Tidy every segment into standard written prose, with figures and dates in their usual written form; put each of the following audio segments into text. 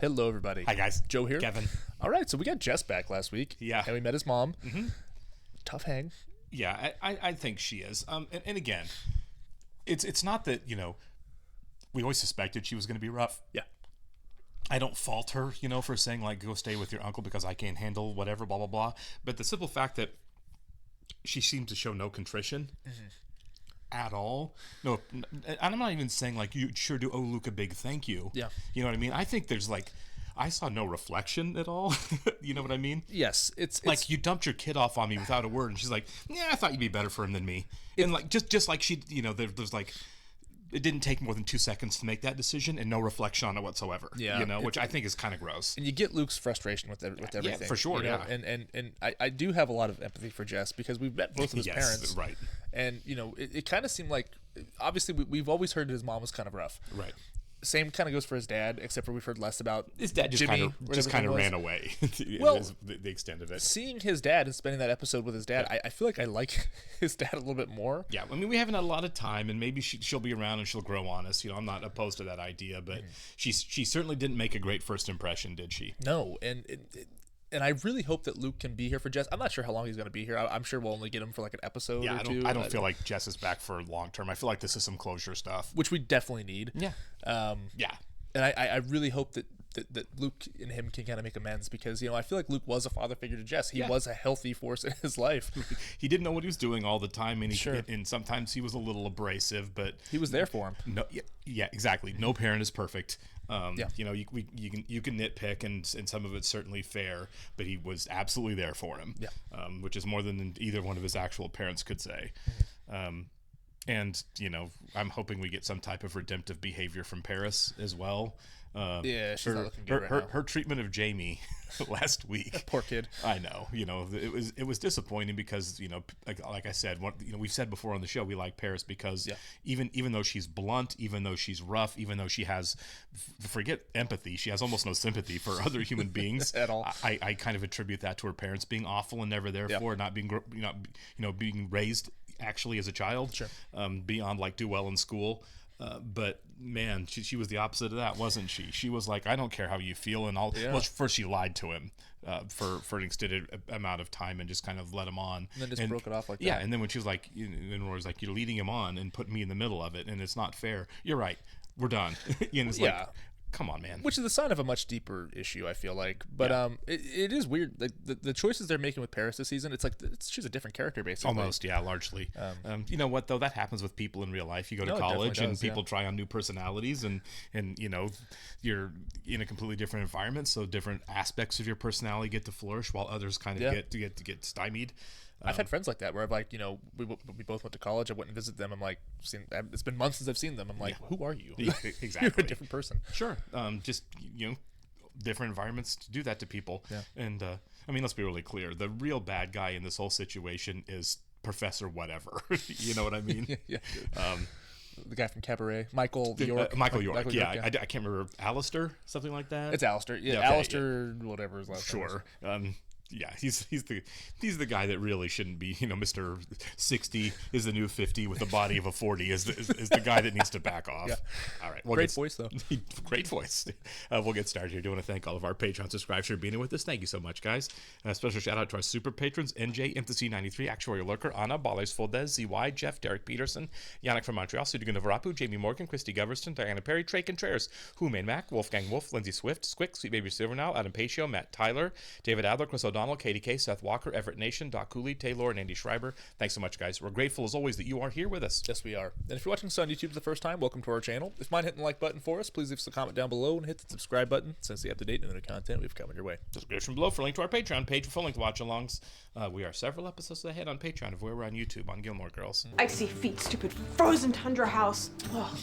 Hello, everybody. Hi, guys. Joe here. Kevin. All right, so we got Jess back last week. Yeah. And we met his mom. Mm-hmm. Tough hang. Yeah, I think she is. And again, it's not that, we always suspected she was going to be rough. Yeah. I don't fault her, for saying, like, go stay with your uncle because I can't handle whatever, blah, blah, blah. But the simple fact that she seemed to show no contrition at all. No, and I'm not even saying, like, you sure do owe Luke a big thank you. Yeah. You know what I mean? I think there's, like, I saw no reflection at all. You know what I mean? Yes. It's like, you dumped your kid off on me without a word, and she's like, yeah, I thought you'd be better for him than me. And, like, just like she, there's, like, it didn't take more than 2 seconds to make that decision and no reflection on it whatsoever. Yeah. Which I think is kind of gross. And you get Luke's frustration with everything. Yeah, for sure, yeah. And I do have a lot of empathy for Jess because we've met both of his parents. Right. And, it kind of seemed like, obviously, we've always heard his mom was kind of rough. Right. Same kind of goes for his dad, except for we've heard less about his dad. Just Jimmy, kind of ran away. Well, the extent of it. Seeing his dad and spending that episode with his dad, Yeah. I feel like I like his dad a little bit more. Yeah, I mean, we haven't had a lot of time, and maybe she'll be around and she'll grow on us. I'm not opposed to that idea, but she certainly didn't make a great first impression, did she? No, and I really hope that Luke can be here for Jess. I'm not sure how long he's going to be here. I'm sure we'll only get him for like an episode or two. I don't feel like Jess is back for long term. I feel like this is some closure stuff, which we definitely need. Yeah. Yeah. And I really hope that Luke and him can kind of make amends because, I feel like Luke was a father figure to Jess. He was a healthy force in his life. He didn't know what he was doing all the time, and Sure. and sometimes he was a little abrasive, but he was there for him. No, yeah, exactly. No parent is perfect. Yeah. You can nitpick, and some of it's certainly fair, but he was absolutely there for him. Yeah. Which is more than either one of his actual parents could say. And, I'm hoping we get some type of redemptive behavior from Paris as well. Yeah, she's not looking good right now. Her treatment of Jamie last week. Poor kid. I know. It was disappointing because, like I said, we've said before on the show, we like Paris because even though she's blunt, even though she's rough, even though she has, forget empathy, she has almost no sympathy for other human beings at all. I kind of attribute that to her parents being awful and never there for, not being, being raised actually as a child, sure. Beyond like do well in school. But man, she was the opposite of that, wasn't she? She was like, I don't care how you feel, and all. Yeah. Well, first she lied to him for an extended amount of time and just kind of let him on, and then just broke it off like that. Yeah, and then when she was like, then Rory's like, you're leading him on and putting me in the middle of it, and it's not fair. You're right. We're done. It's like, come on, man. Which is the sign of a much deeper issue, I feel like. But it is weird. Like the choices they're making with Paris this season, it's like she's a different character, basically. Almost, yeah, largely. You know what, though? That happens with people in real life. You go to college and people try on new personalities, and you're in a completely different environment, so different aspects of your personality get to flourish while others kind of get stymied. I've had friends like that where I've like, we both went to college. I went and visited them. I'm like, it's been months since I've seen them. I'm like, who are you? Exactly. You're a different person. Sure. Just, different environments to do that to people. Yeah. And, let's be really clear. The real bad guy in this whole situation is Professor whatever. You know what I mean? Yeah. The guy from Cabaret, Michael York. Michael York. I can't remember. Alistair, something like that. It's Alistair. Yeah, okay, Alistair, whatever his last name is. Sure. Yeah, he's the guy that really shouldn't be. Mr. 60 is the new 50 with the body of a 40 is the guy that needs to back off. Yeah. All right. Great voice though. Great voice. We'll get started here. Do want to thank all of our Patreon subscribers for being with us. Thank you so much, guys. Special shout out to our super patrons: NJ, MTC93, Actuarial Lurker, Anna, Ballers Fuldez, ZY, Jeff, Derek Peterson, Yannick from Montreal, Sudigan Varapu, Jamie Morgan, Christy Goverston, Diana Perry, Trey Contreras, Human Mac, Wolfgang Wolf, Lindsay Swift, Squick, Sweet Baby Silvernow, Adam Pacio, Matt Tyler, David Adler, Chris O'Donnell, Katie K, Seth Walker, Everett Nation, Doc Cooley, Taylor, and Andy Schreiber. Thanks so much, guys. We're grateful as always that you are here with us. Yes, we are. And if you're watching this on YouTube for the first time, welcome to our channel. If you mind hitting the like button for us, please leave us a comment down below and hit the subscribe button since the up-to-date and the content we've coming your way. Description below for a link to our Patreon page for full length watch-alongs. We are several episodes ahead on Patreon of where we're on YouTube on Gilmore Girls. Icy feet, stupid frozen tundra house. Ugh.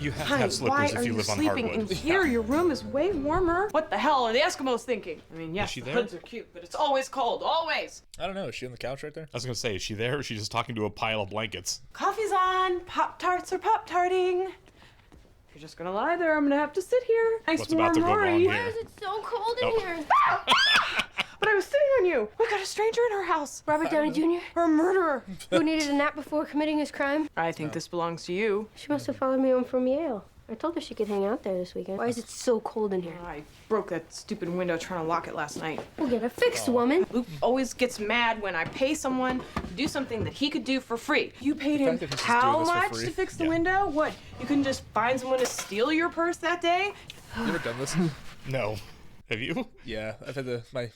You have to Honey, have slippers why if you live on are you sleeping hardwood. in here? Your room is way warmer. What the hell are the Eskimos thinking? I mean, yes, she the there? hoods are cute, but it's always cold, always. I don't know. Is she on the couch right there? I was going to say, is she there or is she just talking to a pile of blankets? Coffee's on. Pop-Tarts are pop-tarting. If you're just gonna lie there, I'm gonna have to sit here. Nice What's about warm to go Rory. wrong here? Why is it so cold in here? But I was sitting on you. We got a stranger in our house. Robert Downey Jr., Or a murderer. who needed a nap before committing his crime. I think this belongs to you. She must have followed me home from Yale. I told her she could hang out there this weekend. Why is it so cold in here? I broke that stupid window trying to lock it last night. We'll get it fixed, woman. Luke always gets mad when I pay someone to do something that he could do for free. You paid him fact that he's just how doing this for much free. to fix the window? What, you couldn't just find someone to steal your purse that day? You ever done this? No. Have you? Yeah, I've had my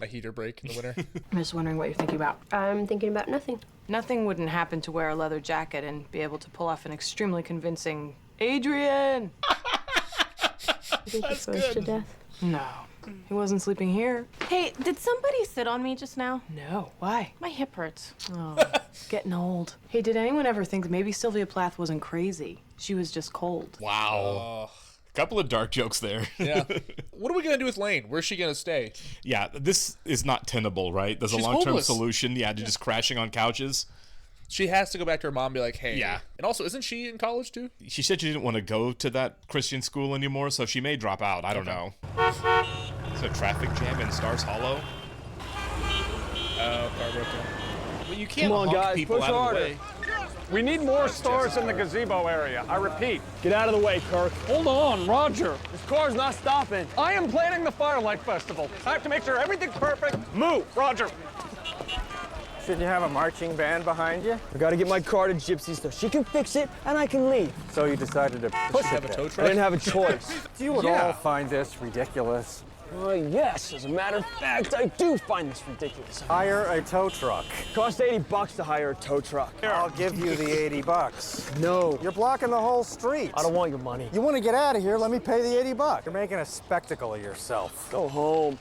heater break in the winter. I'm just wondering what you're thinking about. I'm thinking about nothing. Nothing wouldn't happen to wear a leather jacket and be able to pull off an extremely convincing Adrian. You think he froze to death? No, he wasn't sleeping here. Hey, did somebody sit on me just now? No, why? My hip hurts. Oh, getting old. Hey, did anyone ever think maybe Sylvia Plath wasn't crazy? She was just cold. Wow. Couple of dark jokes there. Yeah. What are we gonna do with Lane? Where's she gonna stay? Yeah, this is not tenable, right? There's She's a long-term homeless. solution, to just crashing on couches. She has to go back to her mom and be like, hey. Yeah. And also, isn't she in college too? She said she didn't want to go to that Christian school anymore, so she may drop out. I don't know. Is there a traffic jam in Stars Hollow? Car broke down. Well, you can't Come on, honk guys, people push out of harder. the way. We need more stars in the gazebo area. I repeat. Get out of the way, Kirk. Hold on, Roger. This car's not stopping. I am planning the Firelight Festival. I have to make sure everything's perfect. Move, Roger. Shouldn't you have a marching band behind you? I gotta get my car to Gypsy so she can fix it and I can leave. So you decided to push Have it a tow then. truck? I didn't have a choice. You would Yeah. all find this ridiculous. Yes, as a matter of fact, I do find this ridiculous. Hire a tow truck. Cost $80 to hire a tow truck. I'll give you the $80. No, You're blocking the whole street. I don't want your money. You want to get out of here? Let me pay the $80. You're making a spectacle of yourself. Go home.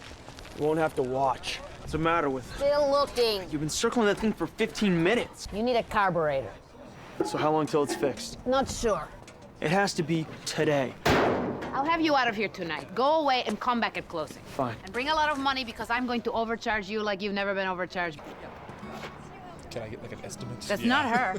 You won't have to watch. What's the matter with it? Still looking. You've been circling that thing for 15 minutes. You need a carburetor. So how long till it's fixed? Not sure. It has to be today. I'll have you out of here tonight. Go away and come back at closing. Fine. And bring a lot of money because I'm going to overcharge you like you've never been overcharged. Can I get like an estimate? That's not her.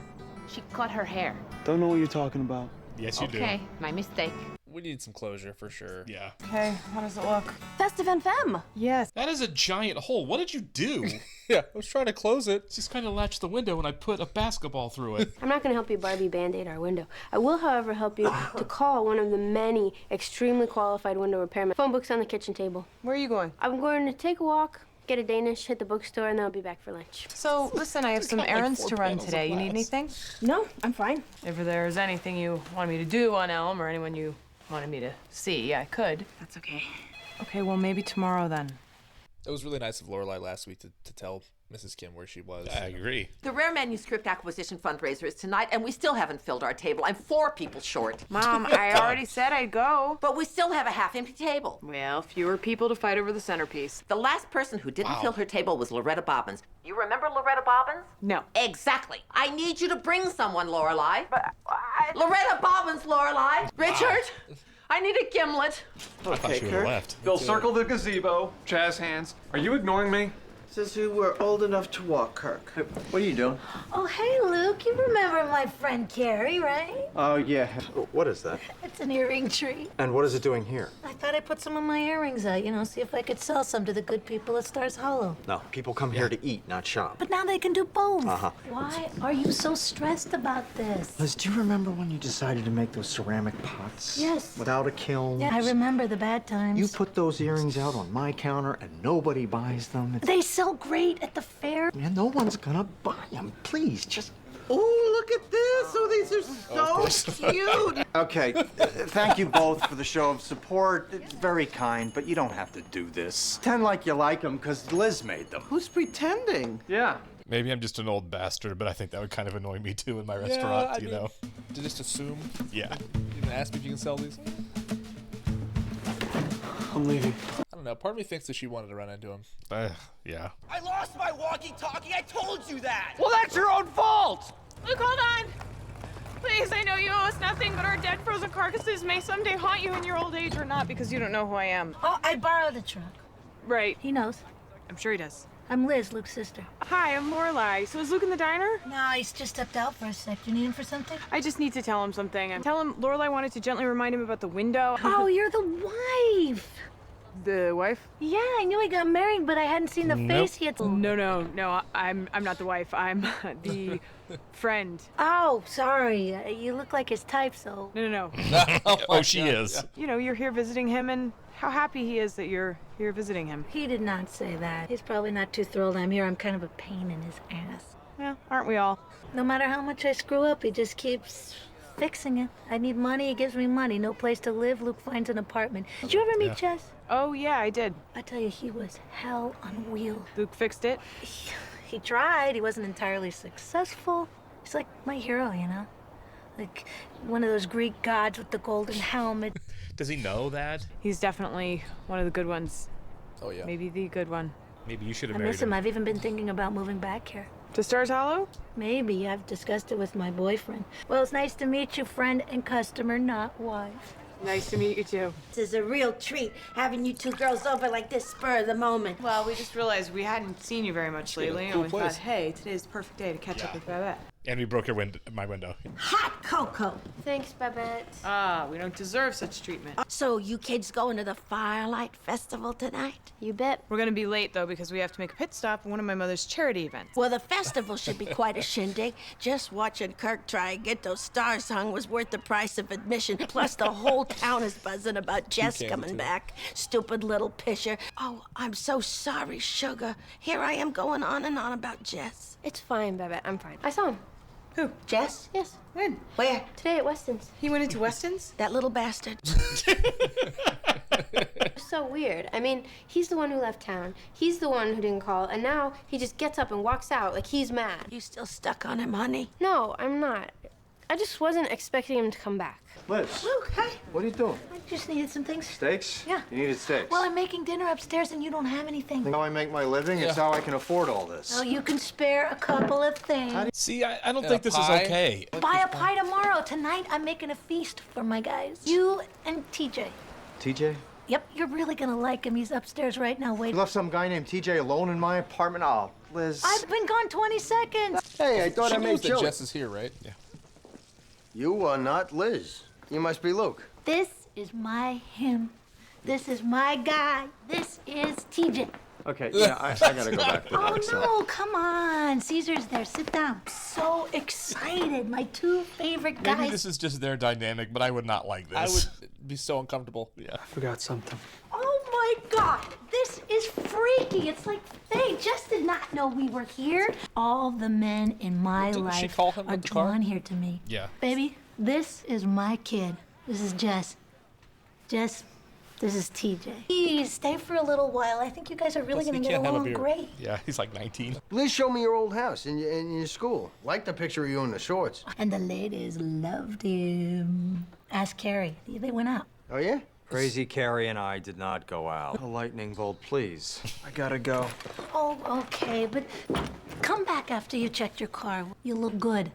She cut her hair. Don't know what you're talking about. Yes, you Okay, my mistake. We need some closure for sure. do. Yeah. Okay, how does it look? Festive and Femme. Yes. That is a giant hole. What did you do? Yeah, I was trying to close it. Just kind of latched the window and I put a basketball through it. I'm not going to help you Barbie Band-Aid our window. I will, however, help you to call one of the many extremely qualified window repairmen. Phone book's on the kitchen table. Where are you going? I'm going to take a walk, get a Danish, hit the bookstore, and then I'll be back for lunch. So, listen, I have some got, like, errands 4 to run panels of today. You need glass. anything? No, I'm fine. If there's anything you wanted me to do on Elm or anyone you wanted me to see, I could. That's okay. Okay, well, maybe tomorrow then. It was really nice of Lorelai last week to tell Mrs. Kim where she was. I agree. The Rare Manuscript Acquisition Fundraiser is tonight, and we still haven't filled our table. I'm 4 people short. Mom, I already said I'd go. But we still have a half-empty table. Well, fewer people to fight over the centerpiece. The last person who didn't fill her table was Loretta Bobbins. You remember Loretta Bobbins? No. Exactly. I need you to bring someone, Lorelai. But Loretta Bobbins, Lorelai. Richard, I need a gimlet. I thought she would have left. They'll circle the gazebo, jazz hands. Are you ignoring me? Says you were old enough to walk, Kirk. What are you doing? Oh, hey, Luke. You remember my friend Carrie, right? Oh, yeah. What is that? It's an earring tree. And what is it doing here? I thought I'd put some of my earrings out, see if I could sell some to the good people at Stars Hollow. No, people come here to eat, not shop. But now they can do both. Uh-huh. Why are you so stressed about this? Liz, do you remember when you decided to make those ceramic pots? Yes. Without a kiln? Yeah, I remember the bad times. You put those earrings out on my counter and nobody buys them. They sell great at the fair. Man, no one's gonna buy them. Please, just... Oh, look at this. Oh, these are so cute. Okay, thank you both for the show of support. It's very kind, but you don't have to do this. Pretend like you like them, because Liz made them. Who's pretending? Yeah. Maybe I'm just an old bastard, but I think that would kind of annoy me too in my Yeah, restaurant, I you mean, know? To just assume. Yeah. You can ask me if you can sell these. I'm leaving. I don't know. Part of me thinks that she wanted to run into him. Yeah. I lost my walkie-talkie. I told you that. Well, that's your own fault! Luke, hold on. Please, I know you owe us nothing, but our dead frozen carcasses may someday haunt you in your old age or not because you don't know who I am. Oh, I borrowed the truck. Right. He knows. I'm sure he does. I'm Liz, Luke's sister. Hi, I'm Lorelai. So is Luke in the diner? No, he's just stepped out for a sec. Do you need him for something? I just need to tell him something. And tell him Lorelai wanted to gently remind him about the window. Oh, you're the wife. The wife? Yeah, I knew he got married, but I hadn't seen the face yet. No, I'm not the wife. I'm the friend. Oh, sorry. You look like his type, so. No. Oh, she is. You know, you're here visiting him, and how happy he is that you're here visiting him. He did not say that. He's probably not too thrilled I'm here. I'm kind of a pain in his ass. Yeah, aren't we all? No matter how much I screw up, he just keeps fixing it. I need money, he gives me money. No place to live, Luke finds an apartment. Did you ever meet Jess? Oh, yeah, I did. I tell you, he was hell on wheels. Luke fixed it? He tried. He wasn't entirely successful. He's like my hero, you know? Like one of those Greek gods with the golden helmet. Does he know that? He's definitely one of the good ones. Oh, yeah. Maybe the good one. Maybe you should have I married miss him. I've even been thinking about moving back here. To Stars Hollow? Maybe. I've discussed it with my boyfriend. Well, it's nice to meet you, friend and customer, not wife. Nice to meet you, too. This is a real treat, having you two girls over like this spur of the moment. Well, we just realized we hadn't seen you very much lately, cool and we place. thought, hey, today's the perfect day to catch up with Babette. And we broke my window. Hot cocoa. Thanks, Babette. Ah, we don't deserve such treatment. So you kids going to the Firelight Festival tonight? You bet. We're gonna be late, though, because we have to make a pit stop at one of my mother's charity events. Well, the festival should be quite a shindig. Just watching Kirk try and get those stars hung was worth the price of admission. Plus, the whole town is buzzing about Jess coming back. Stupid little pisher. Oh, I'm so sorry, sugar. Here I am going on and on about Jess. It's fine, Babette. I'm fine. I saw him. Who? Jess? Yes. When? Where? Today at Weston's. He went into Weston's? That little bastard. So weird. I mean, he's the one who left town. He's the one who didn't call, and now he just gets up and walks out like he's mad. You still stuck on him, honey? No, I'm not. I just wasn't expecting him to come back. Liz, Luke, hi. what are you doing? I just needed some things. Steaks? Yeah. You needed steaks. Well, I'm making dinner upstairs and you don't have anything. How I make my living, it's how I can afford all this. Oh, you can spare a couple of things. See, I don't think this pie? is okay. Buy a pie tomorrow. Tonight, I'm making a feast for my guys. You and TJ. TJ? Yep, you're really gonna like him. He's upstairs right now You waiting. left some guy named TJ alone in my apartment? Oh, Liz. I've been gone 20 seconds. Hey, I thought She I knows made that chili. Jess is here, right? Yeah. You are not Liz. You must be Luke. This is my him. This is my guy. This is TJ. Okay, yeah, I gotta go back to Oh work. So. no, come on. Caesar's there. Sit down. So excited. My two favorite guys. Maybe this is just their dynamic, but I would not like this. I would be so uncomfortable. Yeah. I forgot something. Oh my God, this is freaky. It's like, hey, Jess did not know we were here. All the men in my Didn't life she call him are with the car? drawn here to me. Yeah. Baby, this is my kid. This is Jess. Jess, this is TJ. Please stay for a little while. I think you guys are really Plus, gonna he get can't have a along beer. great. Yeah, he's like 19. Liz showed me your old house in your school. Like the picture of you in the shorts. And the ladies loved him. Ask Carrie. They went out. Oh, yeah? Crazy Carrie and I did not go out. A lightning bolt, please. I gotta go. Oh, okay, but come back after you checked your car. You look good.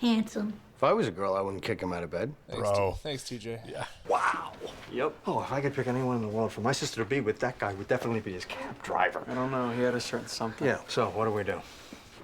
Handsome. If I was a girl, I wouldn't kick him out of bed. Bro. Thanks, TJ. Yeah. Wow. Yep. Oh, if I could pick anyone in the world for my sister to be with, that guy would definitely be his cab driver. I don't know. He had a certain something. Yeah, so what do we do?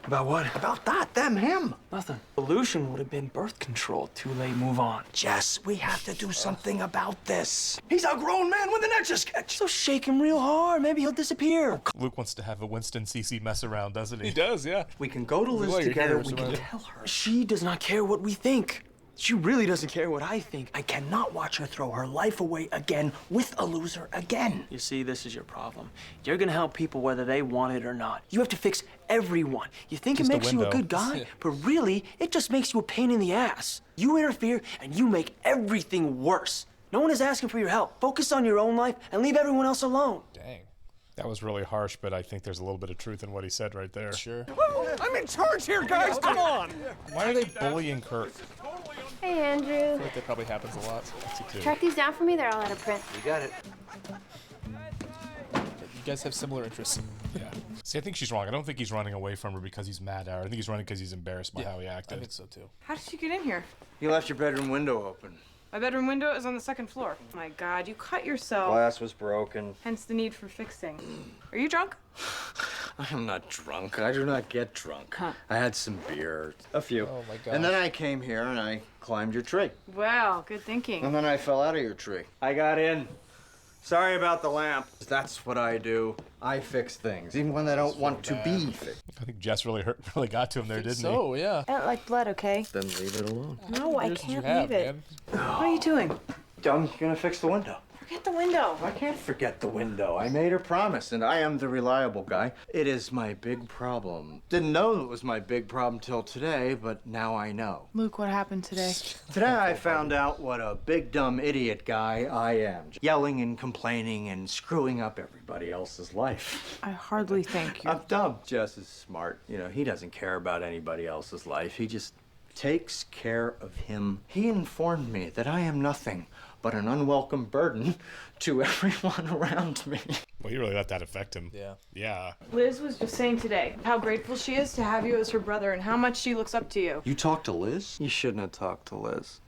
About what? About that, them, him. Nothing. Solution would have been birth control. Too late. Move on. Jess, we have to do something about this. He's a grown man with an Etch-a-Sketch. So shake him real hard. Maybe he'll disappear. Luke wants to have a Winston CC mess around, doesn't he? He does, yeah. We can go to Liz Well, you're together. here, We so can I- tell her. She does not care what we think. She really doesn't care what I think. I cannot watch her throw her life away again with a loser again. You see, this is your problem. You're gonna help people whether they want it or not. You have to fix everyone. You think Just it a makes you a window. good guy, but really, it just makes you a pain in the ass. You interfere and you make everything worse. No one is asking for your help. Focus on your own life and leave everyone else alone. Dang. That was really harsh, but I think there's a little bit of truth in what he said right there. Sure. I'm in charge here, guys. Come on. Why are they bullying Kirk? Hey, Andrew. I feel like that probably happens a lot. Track these down for me. They're all out of print. You got it. You guys have similar interests. Yeah. See, I think she's wrong. I don't think he's running away from her because he's mad at her. I think he's running because he's embarrassed by how he acted. I think so, too. How did you get in here? You left your bedroom window open. My bedroom window is on the second floor. Oh my God, you cut yourself. Glass was broken. Hence the need for fixing. Are you drunk? I am not drunk. I do not get drunk. Huh. I had some beer. A few. Oh, my God. And then I came here and I climbed your tree. Well, good thinking. And then I fell out of your tree. I got in. Sorry about the lamp. That's what I do. I fix things, even when they don't want to be fixed. I think Jess really got to him there, didn't he? So, yeah. I don't like blood, okay? Then leave it alone. No, I can't leave it. What are you doing? I'm gonna fix the window. Forget the window. I can't forget the window. I made her promise, and I am the reliable guy. It is my big problem. Didn't know it was my big problem till today, but now I know. Luke, what happened today? Today I found out what a big dumb idiot guy I am. Yelling and complaining and screwing up everybody else's life. I hardly think you. I'm dumb. Jess is smart. You know, he doesn't care about anybody else's life. He just takes care of him. He informed me that I am nothing but an unwelcome burden to everyone around me. Well, you really let that affect him. Yeah. Yeah. Liz was just saying today how grateful she is to have you as her brother and how much she looks up to you. You talked to Liz? You shouldn't have talked to Liz.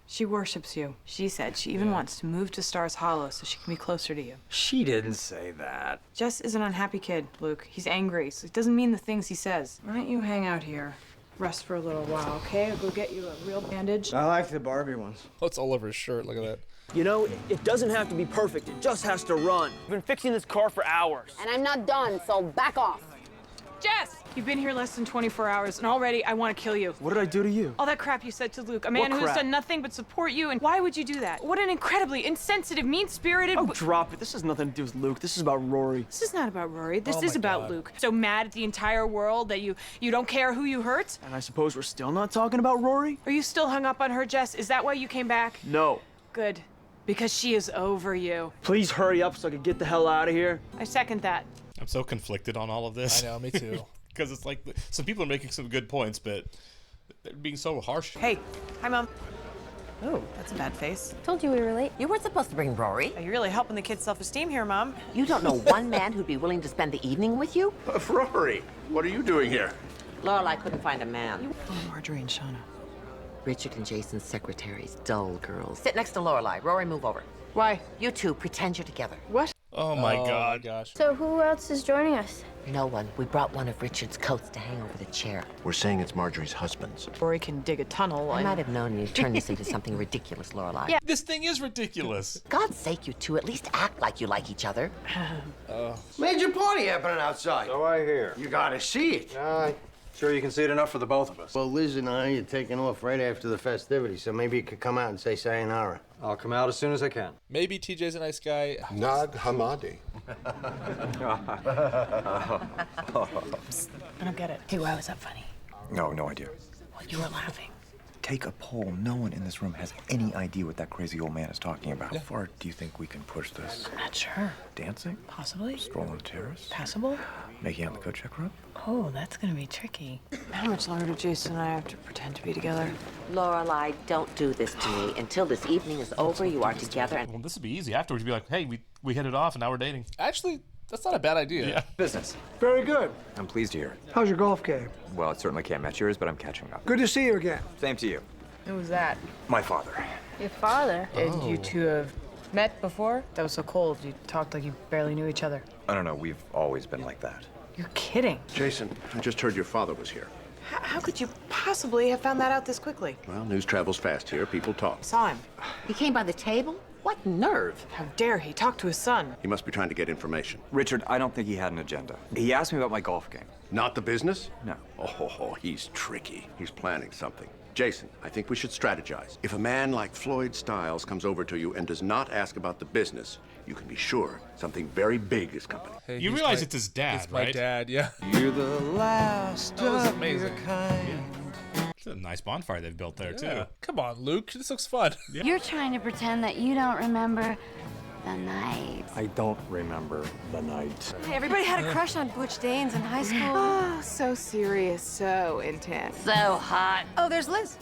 She worships you. She said she even wants to move to Stars Hollow so she can be closer to you. She didn't say that. Jess is an unhappy kid, Luke. He's angry, so it doesn't mean the things he says. Why don't you hang out here? Rest for a little while, okay? I'll go get you a real bandage. I like the Barbie ones. What's all over his shirt? Look at that. You know, it doesn't have to be perfect. It just has to run. I've been fixing this car for hours. And I'm not done, so back off. Jess! You've been here less than 24 hours, and already I want to kill you. What did I do to you? All that crap you said to Luke, a man What who has crap? done nothing but support you, and why would you do that? What an incredibly insensitive, mean-spirited... Oh, drop it. This has nothing to do with Luke. This is about Rory. This is not about Rory. This Oh is my about God. Luke. So mad at the entire world that you don't care who you hurt? And I suppose we're still not talking about Rory? Are you still hung up on her, Jess? Is that why you came back? No. Good. Because she is over you. Please hurry up so I can get the hell out of here. I second that. I'm so conflicted on all of this. I know, me too. Because it's like some people are making some good points, but they're being so harsh. Hey. Hi, Mom. Oh, that's a bad face. Told you we were late. You weren't supposed to bring Rory. You're really helping the kid's self-esteem here, Mom. You don't know one man who'd be willing to spend the evening with you? Rory, what are you doing here? Lorelai couldn't find a man. Oh, Marjorie and Shauna. Richard and Jason's secretaries, dull girls. Sit next to Lorelai. Rory, move over. Why? You two, pretend you're together. What? Oh my God. Gosh. So who else is joining us? No one. We brought one of Richard's coats to hang over the chair. We're saying it's Marjorie's husband's. Rory can dig a tunnel. I might have known you'd turn this into something ridiculous, Lorelai. Yeah. This thing is ridiculous. God's sake, you two, at least act like you like each other. Major party happening outside. So I hear. You gotta see it. Sure you can see it enough for the both of us. Well, Liz and I are taking off right after the festivities, so maybe you could come out and say sayonara. I'll come out as soon as I can. Maybe TJ's a nice guy. Nag Hammadi. I don't get it. Hey, why was that funny? No idea. Well, you were laughing. Take a poll. No one in this room has any idea what that crazy old man is talking about. How far do you think we can push this? I'm not sure. Dancing? Possibly. Stroll on the terrace? Passable? Making out the coat check room? Oh, that's gonna be tricky. How much longer do Jason and I have to pretend to be together? Lorelai, don't do this to me. Until this evening is over, you are together. And Well, this would be easy. Afterwards, you'd be like, hey, we hit it off and now we're dating. Actually, that's not a bad idea. Yeah. Business. Very good. I'm pleased to hear it. How's your golf game? Well, it certainly can't match yours, but I'm catching up. Good to see you again. Same to you. Who was that? My father. Your father? Did you two have met before? That was so cold. You talked like you barely knew each other. I don't know. We've always been like that. You're kidding. Jason, I just heard your father was here. How could you possibly have found that out this quickly? Well, news travels fast here. People talk. I saw him. he came by the table? What nerve? How dare he talk to his son? He must be trying to get information. Richard, I don't think he had an agenda. He asked me about my golf game. Not the business? No. Oh, he's tricky. He's planning something. Jason, I think we should strategize. If a man like Floyd Stiles comes over to you and does not ask about the business, you can be sure something very big is coming. Hey, You he's realize my- it's his dad, It's my right? dad, yeah. You're the last That was of amazing. your kind. It's a nice bonfire they've built there, Yeah. too. Come on, Luke. This looks fun. You're trying to pretend that you don't remember the night. I don't remember the night. Everybody had a crush on Butch Danes in high school. Oh, so serious, so intense. So hot. Oh, there's Liz.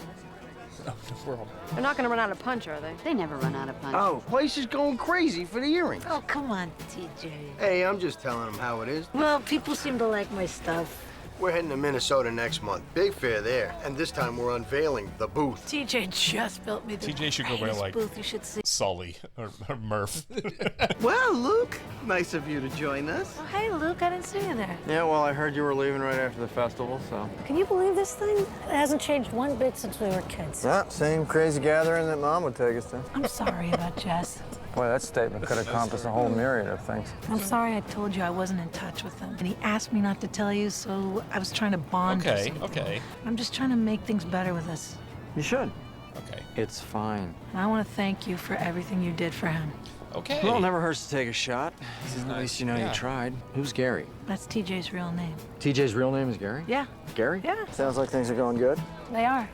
Oh, we're home. They're not gonna run out of punch, are they? They never run out of punch. Oh, place is going crazy for the earrings. Oh, come on, TJ. Hey, I'm just telling them how it is. Well, people seem to like my stuff. We're heading to Minnesota next month. Big fair there. And this time we're unveiling the booth. TJ just built me the TJ should go wear, greatest like, booth you should see. Sully or Murph. Well, Luke, Nice of you to join us. Oh, hey, Luke, I didn't see you there. Yeah, well, I heard you were leaving right after the festival, so. Can you believe this thing? It hasn't changed one bit since we were kids. Yeah, same crazy gathering that Mom would take us to. I'm sorry about Jess. Boy, that statement could encompass a whole myriad of things. I'm sorry I told you I wasn't in touch with him. And he asked me not to tell you, so I was trying to bond or something. Okay. I'm just trying to make things better with us. You should. Okay. It's fine. And I want to thank you for everything you did for him. Okay. Well, it never hurts to take a shot. At least you know you tried. Who's Gary? That's TJ's real name. TJ's real name is Gary? Yeah. Gary? Yeah. Sounds like things are going good. They are.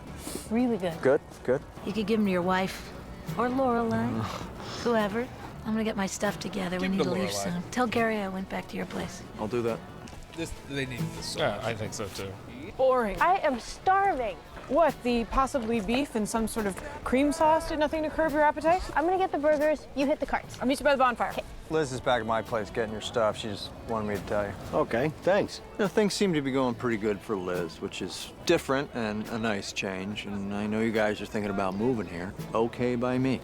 Really good. Good, good. You could give him to your wife or Lorelai, whoever. I'm gonna get my stuff together. We need to leave soon. Tell Gary I went back to your place. I'll do that. They need this. Yeah, I think so too. Boring. I am starving. What, the possibly beef and some sort of cream sauce did nothing to curb your appetite? I'm gonna get the burgers, you hit the carts. I'll meet you by the bonfire. Okay. Liz is back at my place getting your stuff. She just wanted me to tell you. Okay, thanks. You know, things seem to be going pretty good for Liz, which is different and a nice change. And I know you guys are thinking about moving here. Okay by me.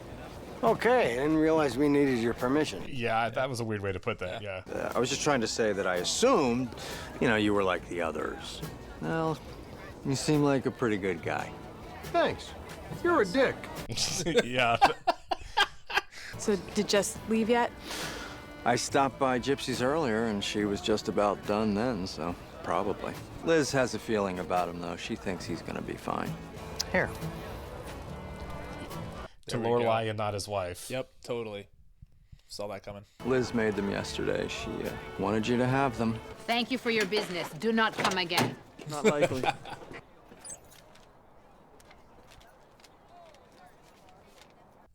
Okay, I didn't realize we needed your permission. Yeah, that was a weird way to put that, yeah. I was just trying to say that I assumed, you know, you were like the others. Well, you seem like a pretty good guy. Thanks. You're a dick. Yeah. So, did Jess leave yet? I stopped by Gypsy's earlier, and she was just about done then, so probably. Liz has a feeling about him, though. She thinks he's gonna be fine. Here. To Lorelai and not his wife. Yep, totally. Saw that coming. Liz made them yesterday. She wanted you to have them. Thank you for your business. Do not come again. Not likely.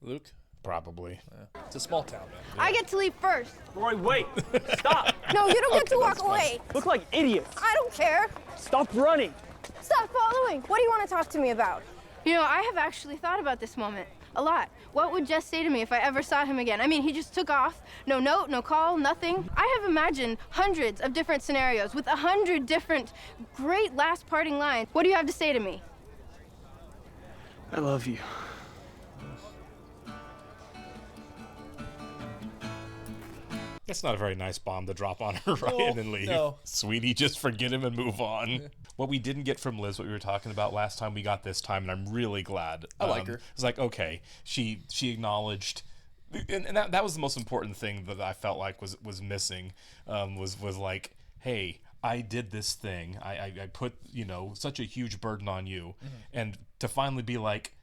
Luke? Probably. Yeah. It's a small town, man. I get to leave first. Roy, wait. Stop. No, you don't get to walk away. Look like idiots. I don't care. Stop running. Stop following. What do you want to talk to me about? You know, I have actually thought about this moment a lot. What would Jess say to me if I ever saw him again? I mean, he just took off. No note, no call, nothing. I have imagined hundreds of different scenarios with 100 different great last parting lines. What do you have to say to me? I love you. That's not a very nice bomb to drop on her, right? No, And then leave. no. Sweetie, just forget him and move on. Yeah. What we didn't get from Liz, what we were talking about last time, we got this time, and I'm really glad. I like her. It's like, okay, she acknowledged, and that was the most important thing that I felt like was missing, was like, hey, I did this thing. I put, you know, such a huge burden on you. Mm-hmm. And to finally be like,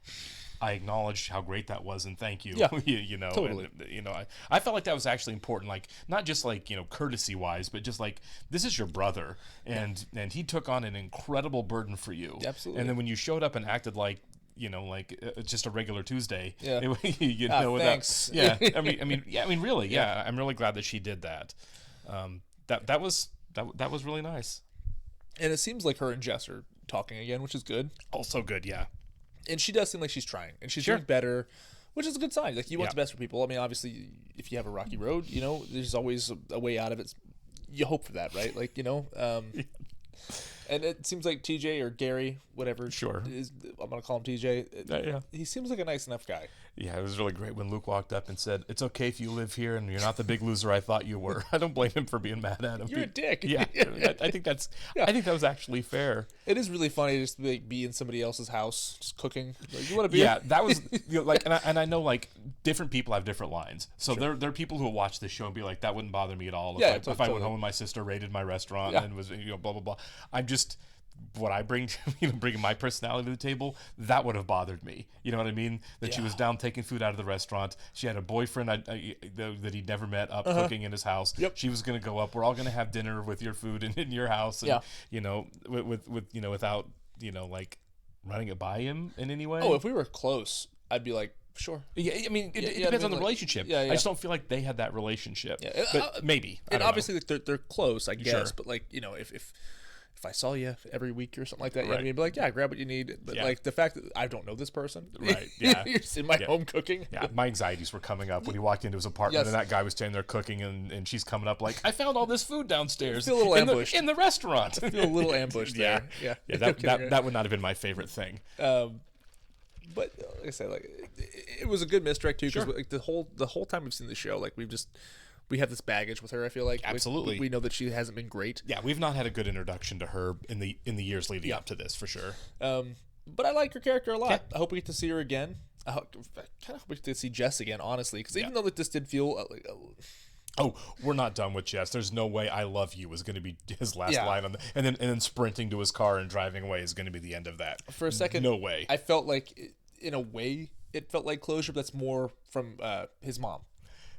I acknowledged how great that was and thank you. Yeah, you know, totally. And, you know, I felt like that was actually important, like not just like, you know, courtesy wise, but just like, this is your brother and he took on an incredible burden for you. Absolutely. And then when you showed up and acted like, you know, like just a regular Tuesday, yeah. You know, without, thanks. yeah. I mean, really, yeah. I'm really glad that she did that. That was really nice. And it seems like her and Jess are talking again, which is good. Also good, yeah. And she does seem like she's trying, and she's Sure. doing better, which is a good sign. Like, you want Yeah. the best for people. I mean, obviously, if you have a rocky road, you know, there's always a way out of it. You hope for that, right? Like, you know, and it seems like TJ or Gary, whatever. Sure. I'm going to call him TJ. Yeah. He seems like a nice enough guy. Yeah, it was really great when Luke walked up and said, "It's okay if you live here and you're not the big loser I thought you were." I don't blame him for being mad at him. You're a dick. Yeah, I think that's. Yeah. I think that was actually fair. It is really funny just to be in somebody else's house, just cooking. Like, you want to be? Yeah, that was you know, like, and I know like different people have different lines. So there are people who will watch this show and be like, "That wouldn't bother me at all." If I went home and my sister raided my restaurant and was, you know, blah blah blah. I'm just. What I bring, bringing my personality to the table, that would have bothered me. You know what I mean? That she was down taking food out of the restaurant. She had a boyfriend that he'd never met up cooking in his house. Yep. She was going to go up. We're all going to have dinner with your food in your house. And, you know, with you know, without, you know, like running it by him in any way. Oh, if we were close, I'd be like, sure. Yeah, I mean, it depends on the relationship. Yeah, I just don't feel like they had that relationship. Yeah. But maybe. And obviously, like, they're close, I guess. Sure. But, like, you know, if I saw you every week or something like that, you know what I Right. mean? Be like, yeah, grab what you need. But like the fact that I don't know this person, right? Yeah, you're just in my home cooking. Yeah, my anxieties were coming up when he walked into his apartment and that guy was standing there cooking, and she's coming up like, "I found all this food downstairs." I feel a little ambushed in the restaurant. I feel a little ambushed there. Yeah. That would not have been my favorite thing. But like I said, like it was a good misdirect too, because like the whole time we've seen the show, like we've just we have this baggage with her. I feel like Absolutely. we know that she hasn't been great. Yeah, we've not had a good introduction to her in the years leading up to this for sure. But I like her character a lot. Yeah. I hope we get to see her again. I kind of hope we get to see Jess again, honestly, because even though that this did feel like. Oh, we're not done with Jess. There's no way "I love you" is going to be his last line on and then sprinting to his car and driving away is going to be the end of that. For a second, no way. I felt like, in a way, it felt like closure. But that's more from his mom.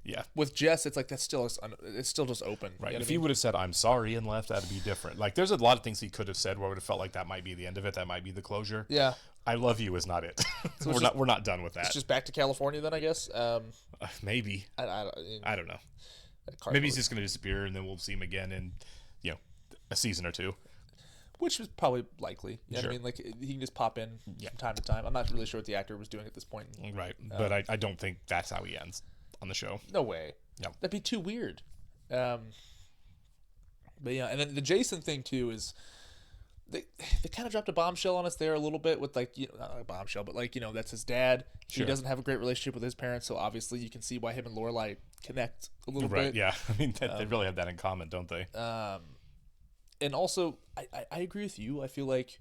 Yeah. With Jess, it's like it's still just open. Right. You know If he would have said "I'm sorry" and left, that'd be different. Like, there's a lot of things he could have said where it would have felt like that might be the end of it. That might be the closure. Yeah. "I love you" is not it. So we're not done with that. It's just back to California then, I guess. Maybe. I don't know. Maybe he's just going to disappear, and then we'll see him again in, a season or two. Which is probably likely. You know what I mean? Like, he can just pop in from time to time. I'm not really sure what the actor was doing at this point. Right. But I don't think that's how he ends on the show. No way. No. That'd be too weird. But yeah, and then the Jason thing, too, is they kind of dropped a bombshell on us there a little bit with, like, not a bombshell, but, like, that's his dad. Sure. He doesn't have a great relationship with his parents, so obviously you can see why him and Lorelai connect a little bit. Yeah. I mean, they really have that in common, don't they? And also, I agree with you. I feel like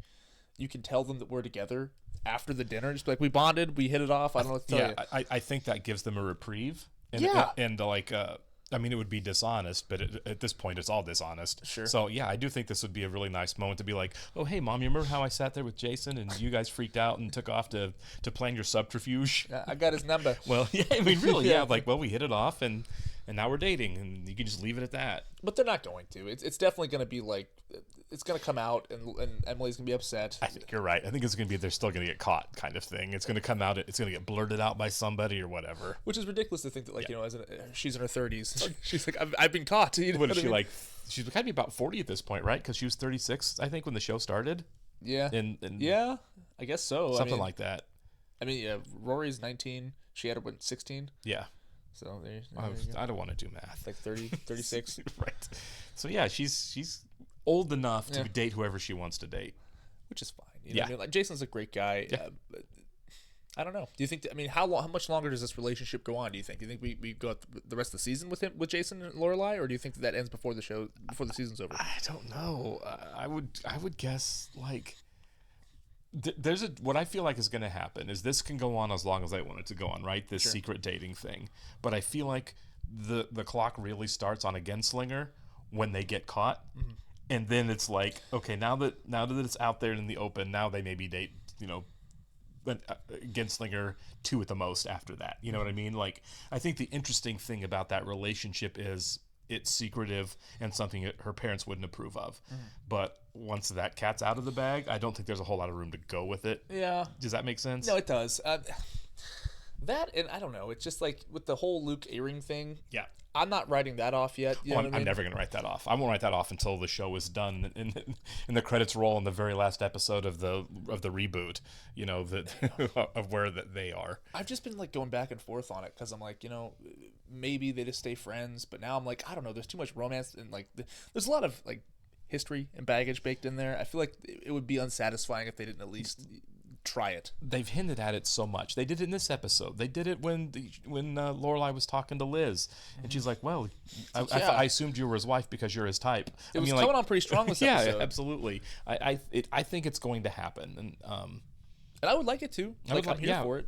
you can tell them that we're together after the dinner. Just be like, we bonded, we hit it off. I don't know what to tell you. I think that gives them a reprieve. And like, I mean, it would be dishonest, but at this point, it's all dishonest. Sure. So, yeah, I do think this would be a really nice moment to be like, oh, hey, Mom, you remember how I sat there with Jason and you guys freaked out and took off to plan your subterfuge? I got his number. Well, yeah, I mean, really, yeah. Like, well, we hit it off and now we're dating, and you can just leave it at that. But they're not going to. It's definitely going to be like, it's going to come out, and Emily's going to be upset. I think you're right. I think it's going to be they're still going to get caught kind of thing. It's going to come out. It's going to get blurted out by somebody or whatever. Which is ridiculous to think that, like, she's in her 30s. She's like, I've been caught. What is she like? She's got to be about 40 at this point, right? Because she was 36, I think, when the show started. Yeah. And yeah, I guess so. Something like that. I mean, yeah, Rory's 19. She had her, 16? Yeah. So there I don't want to do math. Like 30, 36. Right. So yeah, she's old enough to date whoever she wants to date, which is fine. You know what I mean? Like, Jason's a great guy. Yeah. But I don't know. Do you think? How much longer does this relationship go on? Do you think? Do you think we go the rest of the season with Jason and Lorelai, or do you think that ends before the season's over? I don't know. I would guess like. What I feel like is going to happen is this can go on as long as I want it to go on, right? This secret dating thing. But I feel like the clock really starts on a Genslinger when they get caught. Mm-hmm. And then it's like, okay, now that it's out there in the open, now they maybe date, Genslinger 2 at the most after that. You know what I mean? Like, I think the interesting thing about that relationship is it's secretive and something that her parents wouldn't approve of. Mm. But once that cat's out of the bag, I don't think there's a whole lot of room to go with it. Yeah. Does that make sense? No, it does. That, and I don't know, it's just like with the whole Luke earring thing. Yeah. I'm not writing that off yet. You know what I mean? I'm never going to write that off. I won't write that off until the show is done and the credits roll in the very last episode of the reboot, of where that they are. I've just been like going back and forth on it because I'm like, maybe they just stay friends, but now I'm like, I don't know, there's too much romance and like there's a lot of like history and baggage baked in there. I feel like it would be unsatisfying if they didn't at least try it. They've hinted at it so much. They did it in this episode. They did it when Lorelai was talking to Liz, and she's like, "Well, I assumed you were his wife because you're his type." It was coming on pretty strong this episode. Yeah, absolutely. I think it's going to happen, and I would like it too. I'm here for it.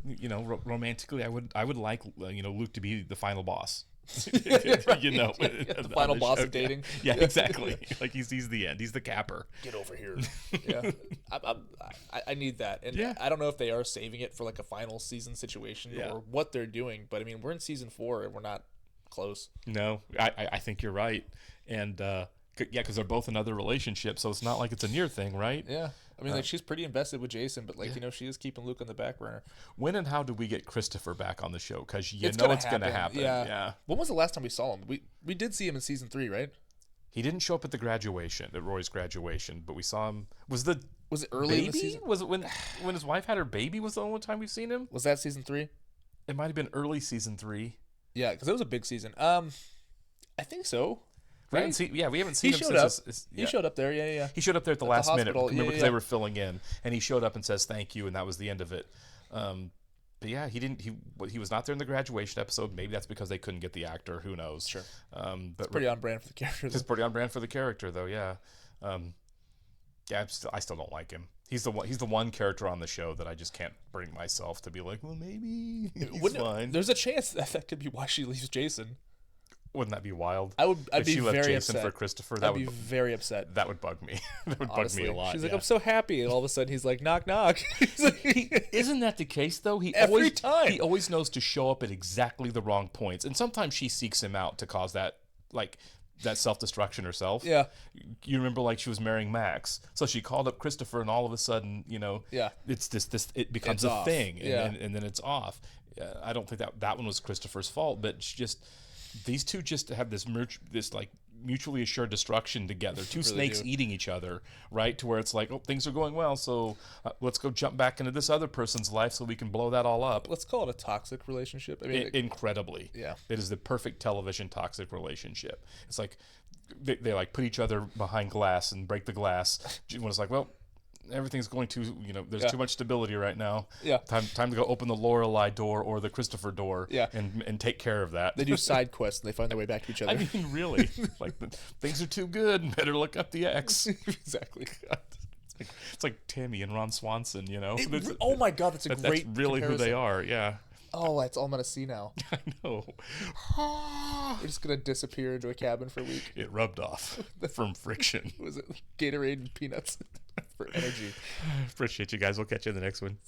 Romantically, I would like Luke to be the final boss. The final boss of dating. Yeah, exactly. Like he's the end. He's the capper. Get over here. Yeah, I need that, and I don't know if they are saving it for like a final season situation or what they're doing. But I mean, we're in season 4 and we're not close. No, I think you're right, and because they're both in other relationships, so it's not like it's a near thing, right? Yeah. I mean, like she's pretty invested with Jason, but like she is keeping Luke on the back burner. When and how do we get Christopher back on the show? Because it's going to happen. Yeah. When was the last time we saw him? We did see him in season 3, right? He didn't show up at Roy's graduation, but we saw him. Was it early baby? In the season? Was it when his wife had her baby? Was the only time we've seen him? Was that season 3? It might have been early season 3. Yeah, because it was a big season. I think so. Right? We haven't seen him since He showed up there, yeah. He showed up there at the last minute, remember, because they were filling in, and he showed up and says thank you, and that was the end of it. But yeah, he was not there in the graduation episode. Maybe that's because they couldn't get the actor. Who knows? Sure. But it's pretty on brand for the character. It's pretty on brand for the character, though. Yeah. Yeah, I still don't like him. He's the one character on the show that I just can't bring myself to be like, well, maybe he's fine. There's a chance that could be why she leaves Jason. Wouldn't that be wild? I'd be she left very Jason upset for Christopher. I'd be very upset. That would bug me. That would Honestly. bug me a lot. She's like, yeah. I'm so happy, and all of a sudden he's like, knock knock. Isn't that the case though? Every time he always knows to show up at exactly the wrong points, and sometimes she seeks him out to cause that self-destruction herself. Yeah. You remember, like, she was marrying Max, so she called up Christopher, and all of a sudden, it's this it becomes It's a off. thing, Yeah. and then it's off. I don't think that one was Christopher's fault, but these two just have this mutually assured destruction together. Two Really snakes do. eating each other, right? To where it's like, oh, things are going well, so let's go jump back into this other person's life so we can blow that all up. Let's call it a toxic relationship. I mean, Incredibly. Yeah. It is the perfect television toxic relationship. It's like they like put each other behind glass and break the glass when it's like, well, everything's going to, there's too much stability right now. Yeah. Time to go open the Lorelei door or the Christopher door. Yeah. And take care of that. They do side quests and they find their way back to each other. I mean, really, like things are too good. Better look up the ex. Exactly. It's like Tammy and Ron Swanson. Oh my God, that's that's great. really comparison. who they are. Yeah. Oh, that's all I'm gonna see now. I know. We're just gonna disappear into a cabin for a week. It rubbed off from friction. Was it Gatorade and peanuts for energy? Appreciate you guys. We'll catch you in the next one.